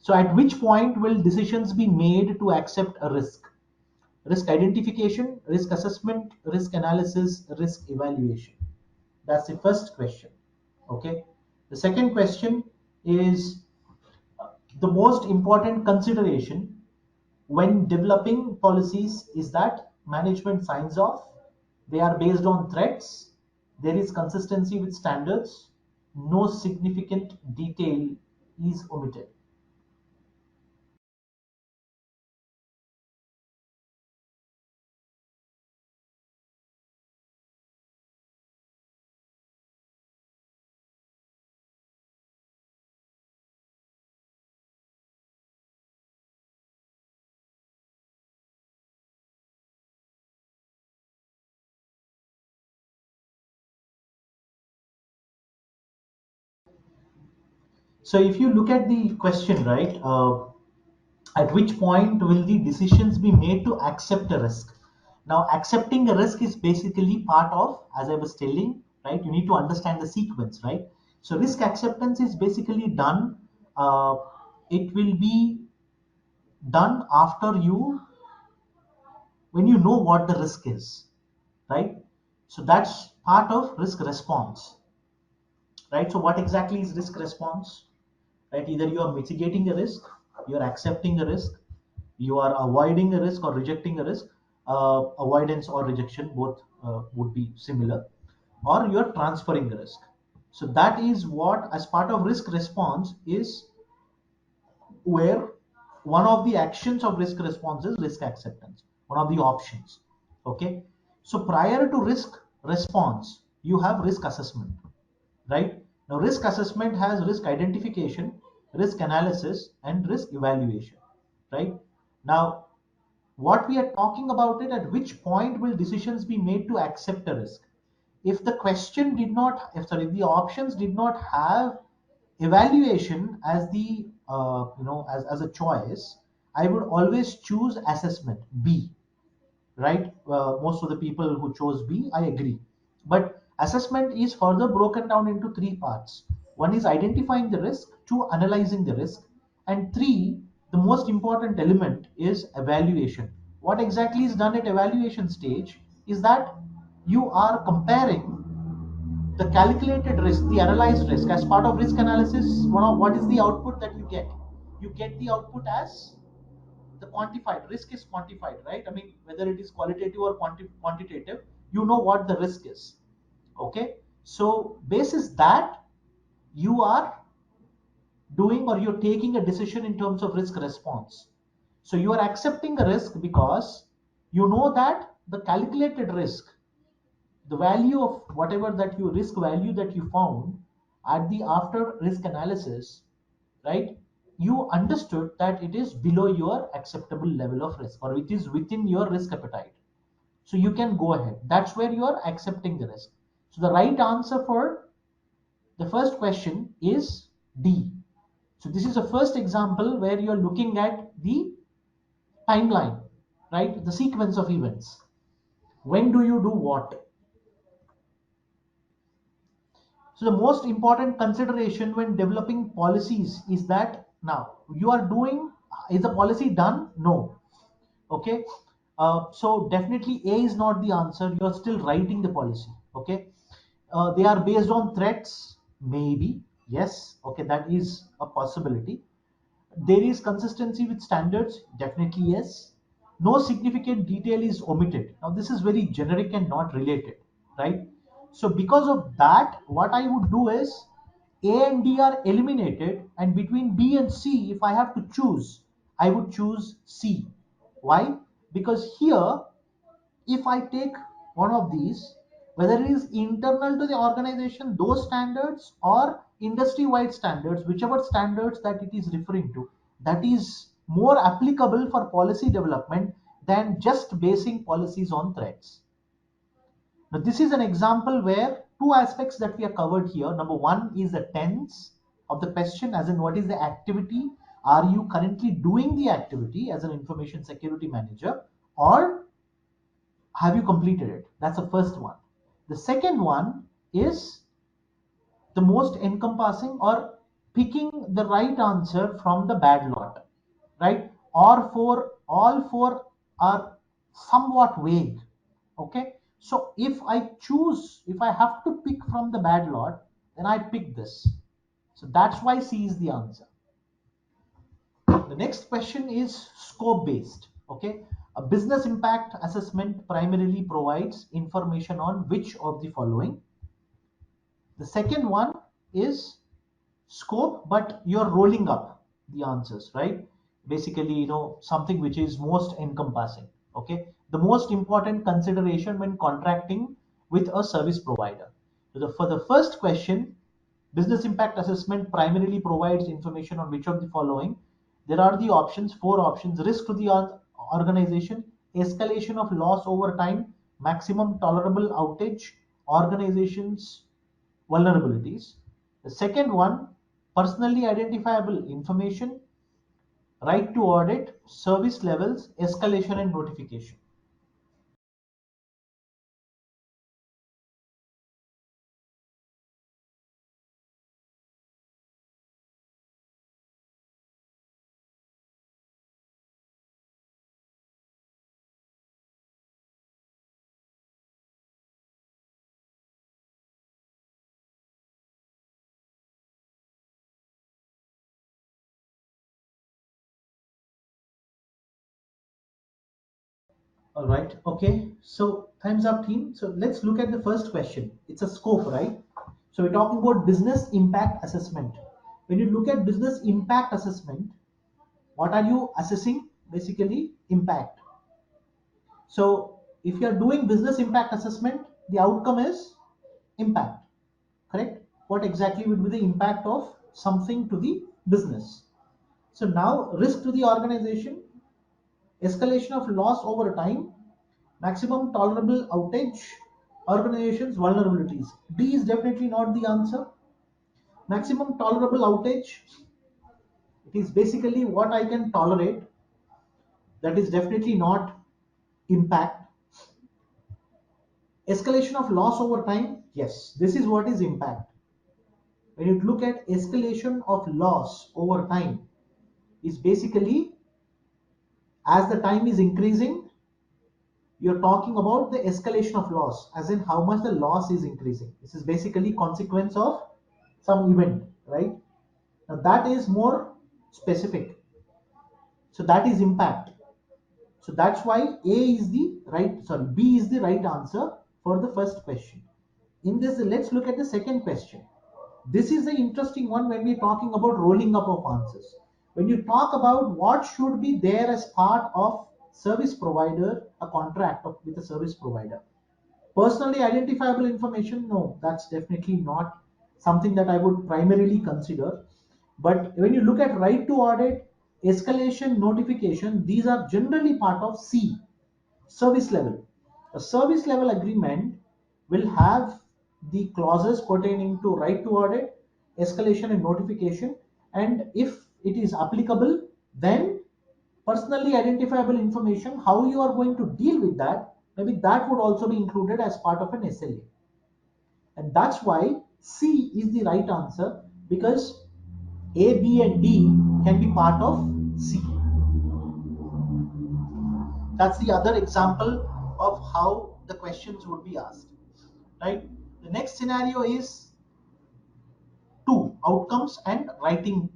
So at which point will decisions be made to accept a risk? Risk identification, risk assessment, risk analysis, risk evaluation. That's the first question. Okay. The second question is the most important consideration when developing policies is that management signs off. They are based on threats. There is consistency with standards. No significant detail is omitted. So if you look at the question, right, at which point will the decisions be made to accept a risk? Now, accepting a risk is basically part of, as I was telling, right, you need to understand the sequence, right? So risk acceptance is basically done, uh, it will be done after you, when you know what the risk is, right? So that's part of risk response, right? So what exactly is risk response? Right, either you are mitigating a risk, you are accepting a risk, you are avoiding a risk or rejecting a risk. Avoidance or rejection both would be similar, or you are transferring the risk. So that is what, as part of risk response, is where one of the actions of risk response is risk acceptance, one of the options. Okay, so prior to risk response you have risk assessment, right? Now, risk assessment has risk identification, risk analysis, and risk evaluation, right? Now, what we are talking about it, at which point will decisions be made to accept a risk? If the question did not, if sorry, the options did not have evaluation as the as a choice, I would always choose assessment B, right? Most of the people who chose B, I agree. But assessment is further broken down into three parts. One is identifying the risk, two, analyzing the risk, and three, the most important element is evaluation. What exactly is done at evaluation stage is that you are comparing the calculated risk, the analyzed risk. As part of risk analysis, what is the output that you get? You get the output as the quantified risk is quantified, right? I mean, whether it is qualitative or quantitative, you know what the risk is. Okay, so basis that, you are doing, or you're taking a decision in terms of risk response. So you are accepting a risk because you know that the calculated risk, the value of whatever that you risk value that you found at the after risk analysis, right, you understood that it is below your acceptable level of risk, or it is within your risk appetite, so you can go ahead. That's where you are accepting the risk. So the right answer for the first question is D. So this is the first example where you are looking at the timeline, right, the sequence of events. When do you do what? So the most important consideration when developing policies is that, now you are doing, is the policy done? No. Okay. So definitely A is not the answer. You're still writing the policy. Okay. They are based on threats. Maybe. Yes. Okay. That is a possibility. There is consistency with standards. Definitely yes. No significant detail is omitted. Now this is very generic and not related, right? So because of that, what I would do is A and D are eliminated, and between B and C, if I have to choose, I would choose C. Why? Because here, if I take one of these, whether it is internal to the organization, those standards, or industry wide standards, whichever standards that it is referring to, that is more applicable for policy development than just basing policies on threats. Now, this is an example where two aspects that we have covered here. Number one is the tense of the question, as in what is the activity? Are you currently doing the activity as an information security manager, or have you completed it? That's the first one. The second one is the most encompassing or picking the right answer from the bad lot, right? Or for all four are somewhat vague. Okay, so if I have to pick from the bad lot, then I pick this. So that's why C is the answer. The next question is scope based. Okay, a business impact assessment primarily provides information on which of the following. The second one is scope, but you're rolling up the answers, right? Basically, something which is most encompassing. Okay, the most important consideration when contracting with a service provider. So for the first question, business impact assessment primarily provides information on which of the following. There are the options, four options: risk to the organization, escalation of loss over time, maximum tolerable outage, organizations vulnerabilities. The second one, personally identifiable information, right to audit, service levels, escalation and notification. All right. Okay. So time's up, team. So let's look at the first question. It's a scope, right? So we're talking about business impact assessment. When you look at business impact assessment, what are you assessing? Basically, impact. So if you are doing business impact assessment, the outcome is impact. Correct? What exactly would be the impact of something to the business? So now risk to the organization, escalation of loss over time, maximum tolerable outage, organization's vulnerabilities. D is definitely not the answer. Maximum tolerable outage, it is basically what I can tolerate. That is definitely not impact. Escalation of loss over time, yes, this is what is impact. When you look at escalation of loss over time, is basically as the time is increasing, you're talking about the escalation of loss, as in how much the loss is increasing. This is basically consequence of some event, right? Now that is more specific. So that is impact. So that's why B is the right answer for the first question. In this, let's look at the second question. This is the interesting one when we're talking about rolling up of answers. When you talk about what should be there as part of service provider, a contract with a service provider. Personally identifiable information, no, that's definitely not something that I would primarily consider. But when you look at right to audit, escalation, notification, these are generally part of C, service level. A service level agreement will have the clauses pertaining to right to audit, escalation and notification, and if it is applicable, then personally identifiable information, how you are going to deal with that, maybe that would also be included as part of an SLA. And that's why C is the right answer, because A, B, and D can be part of C. That's the other example of how the questions would be asked, right? The next scenario is two outcomes and writing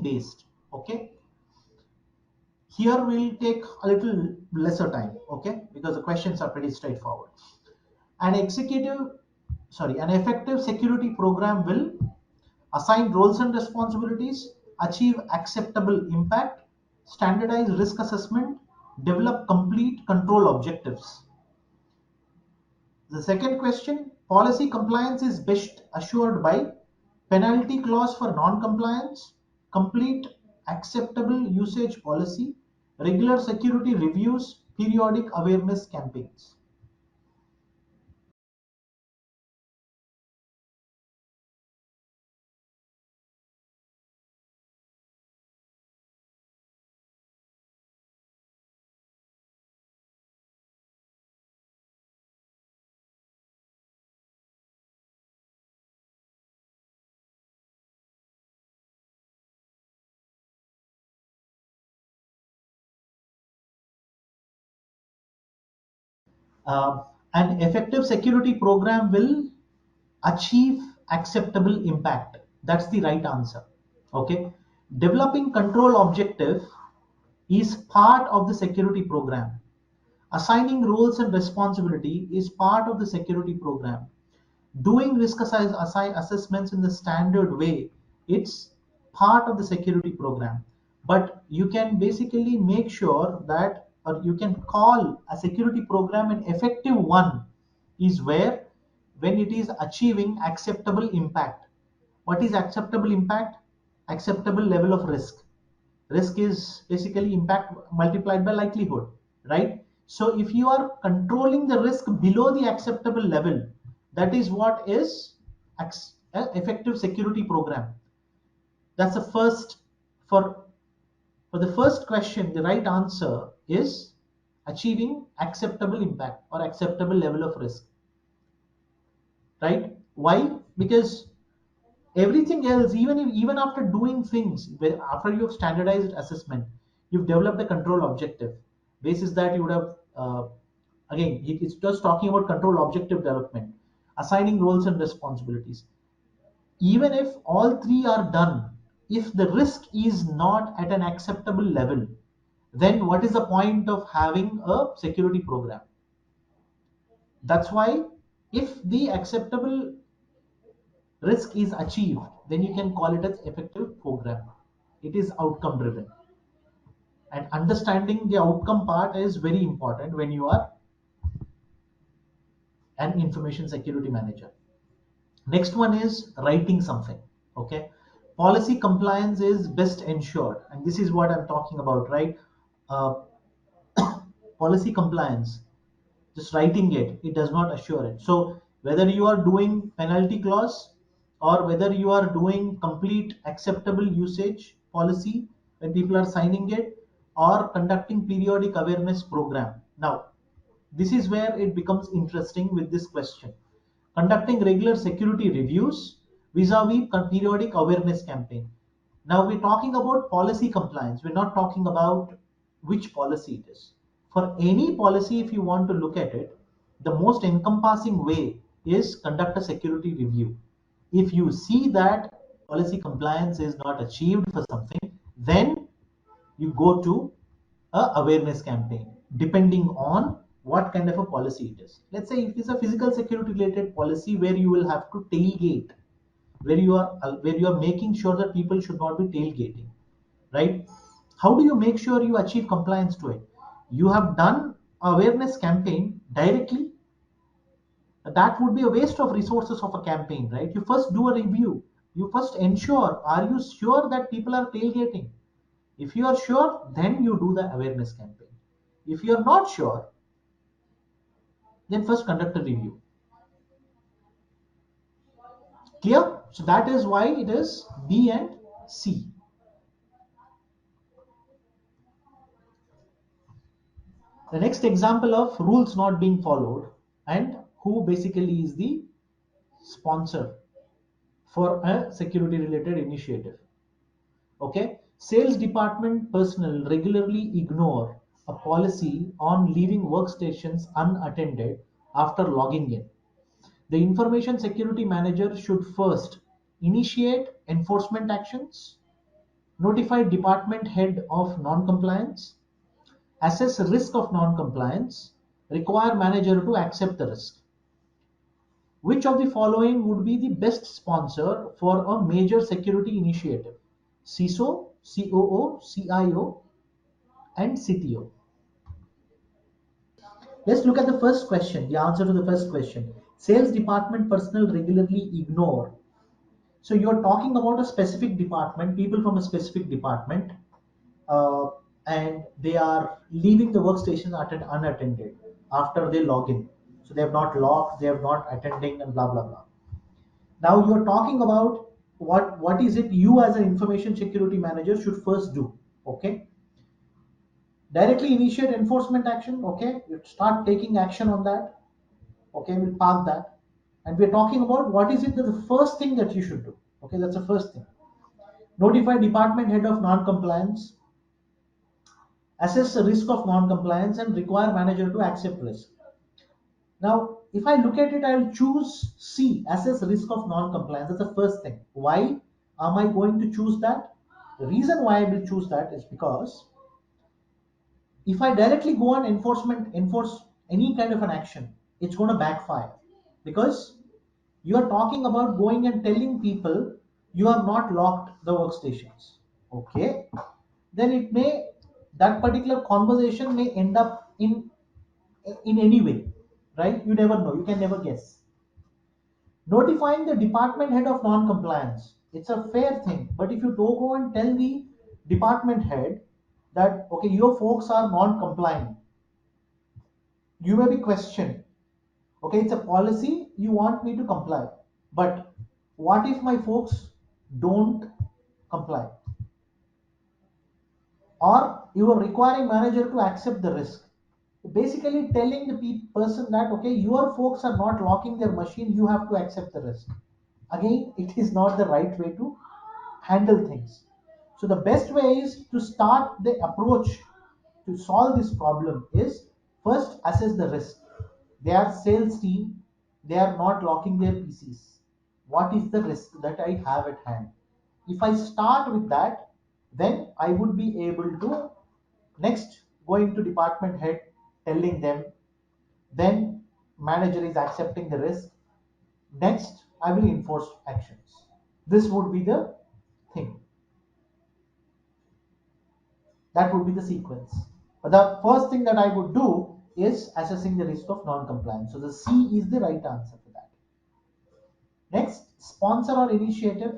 based. Okay, here we'll take a little lesser time, okay, because the questions are pretty straightforward. An an effective security program will assign roles and responsibilities, achieve acceptable impact, standardize risk assessment, develop complete control objectives. The second question, policy compliance is best assured by penalty clause for non-compliance, complete acceptable usage policy, regular security reviews, periodic awareness campaigns. Uh, an effective security program will achieve acceptable impact. That's the right answer. Okay. Developing control objective is part of the security program. Assigning roles and responsibility is part of the security program. Doing assessments in the standard way, it's part of the security program. But you can basically make sure that, or you can call a security program an effective one, is where when it is achieving acceptable impact. What is acceptable impact? Acceptable level of risk. Risk is basically impact multiplied by likelihood, right? So if you are controlling the risk below the acceptable level, that is what is effective security program. That's the first. For for the first question, the right answer is achieving acceptable impact or acceptable level of risk, right? Why? Because everything else, even after doing things, after you've standardized assessment, you've developed a control objective. Basis that you would have, again, it's just talking about control objective development, assigning roles and responsibilities. Even if all three are done, if the risk is not at an acceptable level, then what is the point of having a security program? That's why, if the acceptable risk is achieved, then you can call it as effective program. It is outcome driven. And understanding the outcome part is very important when you are an information security manager. Next one is writing something. Okay. Policy compliance is best ensured. And this is what I'm talking about, right? Uh, Policy compliance, just writing it does not assure it. So whether you are doing penalty clause, or whether you are doing complete acceptable usage policy when people are signing it, or conducting periodic awareness program. Now this is where it becomes interesting with this question. Conducting regular security reviews vis-a-vis periodic awareness campaign. Now we're talking about policy compliance. We're not talking about which policy it is. For any policy, if you want to look at it, the most encompassing way is conduct a security review. If you see that policy compliance is not achieved for something, then you go to a awareness campaign, depending on what kind of a policy it is. Let's say if it's a physical security related policy where you will have to tailgate, where you are making sure that people should not be tailgating, right? How do you make sure you achieve compliance to it? You have done awareness campaign directly, that would be a waste of resources of a campaign, right? You first do a review. You first ensure, are you sure that people are tailgating? If you are sure, then you do the awareness campaign. If you are not sure, then first conduct a review. Clear? So that is why it is B and C. The next example of rules not being followed, and who basically is the sponsor for a security related initiative. Okay. Sales department personnel regularly ignore a policy on leaving workstations unattended after logging in. The information security manager should first initiate enforcement actions, notify department head of non-compliance, assess risk of non-compliance, require manager to accept the risk. Which of the following would be the best sponsor for a major security initiative? CISO, COO, CIO, and CTO. Let's look at the first question, the answer to the first question. Sales department personnel regularly ignore. So you're talking about a specific department, people from a specific department, uh, and they are leaving the workstation unattended after they log in. So they have not logged, they have not attending, and blah blah blah. Now you're talking about what is it you as an information security manager should first do. Okay, directly initiate enforcement action. Okay, you start taking action on that. Okay, we'll park that, and we're talking about what is it that the first thing that you should do. Okay, that's the first thing. Notify department head of non-compliance, assess the risk of non-compliance, and require manager to accept risk. Now, if I look at it, I will choose C, assess risk of non-compliance. That's the first thing. Why am I going to choose that? The reason why I will choose that is because if I directly go on enforce any kind of an action, it's going to backfire, because you are talking about going and telling people you have not locked the workstations. Okay, then it may, that particular conversation may end up in any way, right? You never know. You can never guess. Notifying the department head of non-compliance, it's a fair thing. But if you don't go and tell the department head that okay, your folks are non-compliant, you may be questioned. Okay, it's a policy, you want me to comply, but what if my folks don't comply, or you are requiring manager to accept the risk, basically telling the person that okay, your folks are not locking their machine, you have to accept the risk. Again, it is not the right way to handle things. So the best way is to start the approach to solve this problem is first assess the risk. They are sales team, they are not locking their PCs. What is the risk that I have at hand? If I start with that, then I would be able to next going to department head, telling them, then manager is accepting the risk, next I will enforce actions. This would be the thing. That would be the sequence. But the first thing that I would do is assessing the risk of non-compliance. So the C is the right answer for that. Next, sponsor or initiative.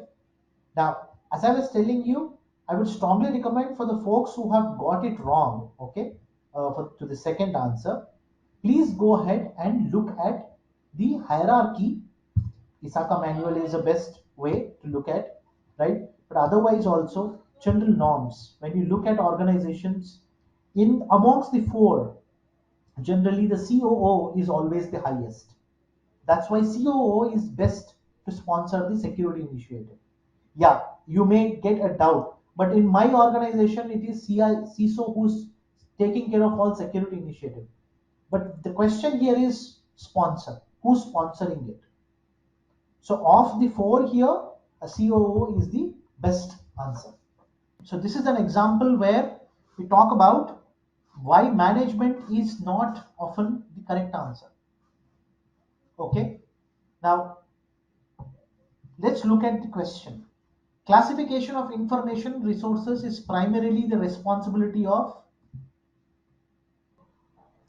Now, as I was telling you, I would strongly recommend for the folks who have got it wrong, okay, to the second answer, please go ahead and look at the hierarchy. ISACA manual is the best way to look at, right? But otherwise also general norms. When you look at organizations, in amongst the four, generally the COO is always the highest. That's why COO is best to sponsor the security initiative. Yeah, you may get a doubt, but in my organization, it is CISO who's taking care of all security initiative. But the question here is sponsor. Who's sponsoring it? So of the four here, a COO is the best answer. So this is an example where we talk about why management is not often the correct answer. Okay. Now let's look at the question. Classification of information resources is primarily the responsibility of,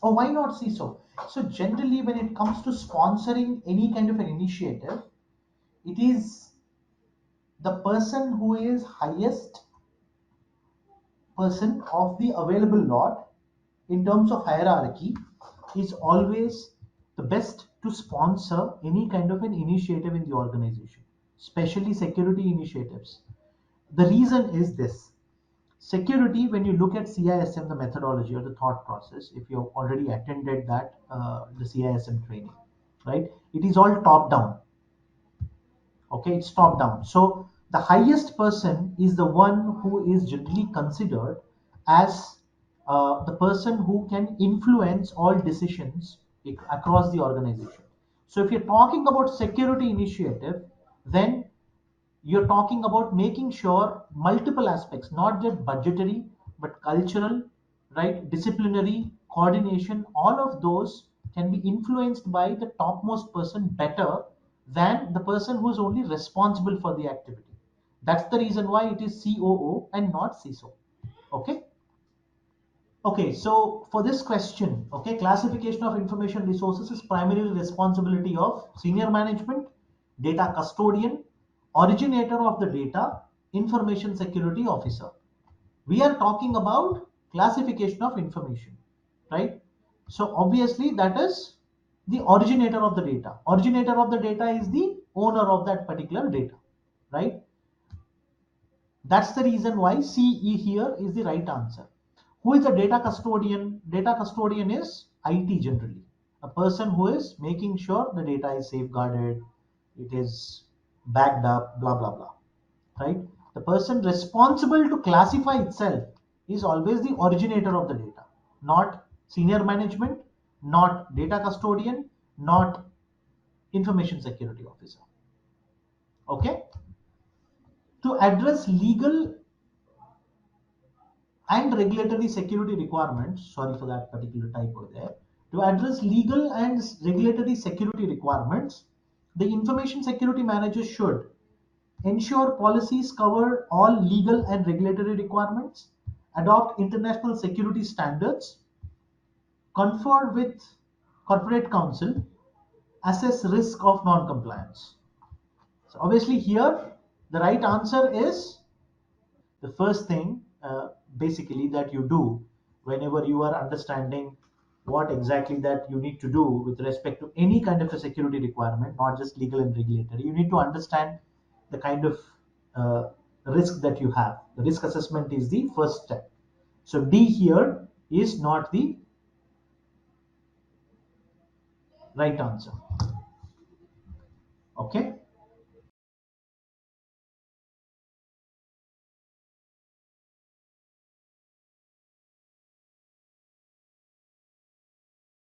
or why not CISO? So generally when it comes to sponsoring any kind of an initiative, it is the person who is highest person of the available lot in terms of hierarchy is always the best to sponsor any kind of an initiative in the organization, especially security initiatives. The reason is this: security, when you look at CISM, the methodology or the thought process, if you have already attended that, the CISM training, right? It is all top down. Okay, it's top down. So the highest person is the one who is generally considered as the person who can influence all decisions across the organization. So if you're talking about security initiative, then you're talking about making sure multiple aspects, not just budgetary, but cultural, right? Disciplinary, coordination, all of those can be influenced by the topmost person better than the person who is only responsible for the activity. That's the reason why it is COO and not CISO. Okay. Okay, so for this question, okay, classification of information resources is primarily responsibility of senior management, data custodian, originator of the data, information security officer. We are talking about classification of information, right? So obviously that is the originator of the data. Originator of the data is the owner of that particular data, right? That's the reason why CE here is the right answer. Who is the data custodian? Data custodian is IT generally. A person who is making sure the data is safeguarded, it is backed up, blah, blah, blah. Right? The person responsible to classify itself is always the originator of the data, not senior management, not data custodian, not information security officer. Okay. To address legal and regulatory security requirements, sorry for that particular typo there, to address legal and regulatory security requirements, the information security manager should ensure policies cover all legal and regulatory requirements, adopt international security standards, confer with corporate counsel, assess risk of non-compliance. So obviously here the right answer is the first thing basically that you do whenever you are understanding what exactly that you need to do with respect to any kind of a security requirement, not just legal and regulatory. You need to understand the kind of uh, risk that you have. The risk assessment is the first step. So D here is not the right answer.